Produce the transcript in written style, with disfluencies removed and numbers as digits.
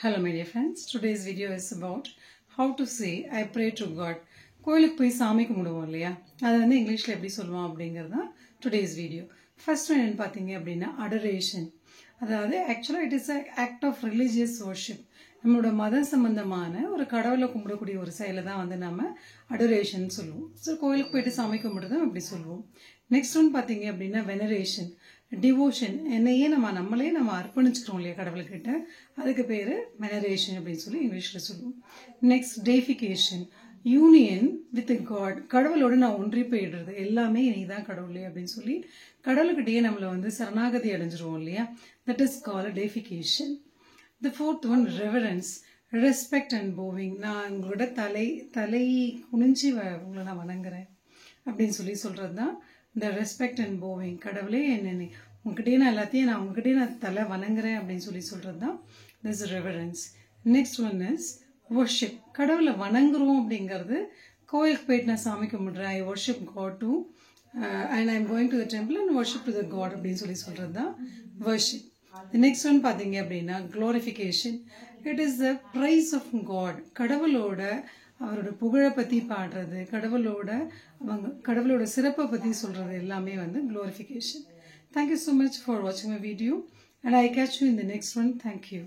Hello my dear friends, today's video is about how to say I pray to God. கோயிலுக்கு போய் சாமி கும்பிடுவோம் இல்லையா, அது வந்து இங்கிலீஷ்ல எப்படி சொல்லுவோம் அப்படிங்கிறது தான் டுடேஸ் வீடியோ. ஃபர்ஸ்ட் என்னன்னு பார்த்தீங்க அப்படின்னா அடரேஷன். அதாவது ஆக்சுவலாக it is a act of religious worship. நம்மளோட மத சம்பந்தமான ஒரு கடவுளை கும்பிடக்கூடிய ஒரு செயலை தான் வந்து நம்ம அடரேஷன் சொல்லுவோம். ஸோ கோயிலுக்கு போயிட்டு சாமி கும்பிடுறதும் அப்படி சொல்லுவோம். நெக்ஸ்ட் ஒன் பார்த்தீங்க அப்படின்னா வெனரேஷன், டிவோஷன். என்னையே நம்மளே அர்ப்பணிச்சுக்கிறோம் இல்லையா கடவுள்கிட்ட, அதுக்கு பேரு வெனரேஷன் அப்படின்னு சொல்லி இங்கிலீஷ்ல சொல்லுவோம். Next deification, union with God. கடவுளோட நான் ஒன்றி போயிடுறது, எல்லாமே நீதான் கடவுளே அப்படின்னு சொல்லி கடவுள்கிட்டயே நம்மள வந்து சரணாகதி அடைஞ்சிருவோம் இல்லையா, that is called deification. The fourth one reverence, respect and bowing. நான் உங்களோட தலை குனிஞ்சி உங்களை நான் வணங்குறேன் அப்படின்னு சொல்லி சொல்றது தான் இந்த ரெஸ்பெக்ட் அண்ட் போவிங். கடவுளே என்ன உங்ககிட்டயே நான் எல்லாத்தையும் உங்ககிட்டயே நான் தலை வணங்குறேன் அப்படின்னு சொல்லி சொல்றது தான் this reverence. Next one is worship. கடவுளை வணங்குறோம் அப்படிங்கிறது, கோயிலுக்கு போயிட்டு நான் சாமி கும்பிடுறேன், I worship God to and I am going to the temple and worship to the God அப்படின்னு சொல்லி சொல்றது தான் வர்ஷிப். நெக்ஸ்ட் ஒன் பாத்தீங்க அப்படின்னா glorification. It is the praise of God. கடவுளோட அவரோட புகழை பத்தி பாடுறது, கடவுளோட சிறப்பை பத்தி சொல்றது எல்லாமே வந்து glorification. Thank you so much for watching my video and I catch you in the next one. Thank you.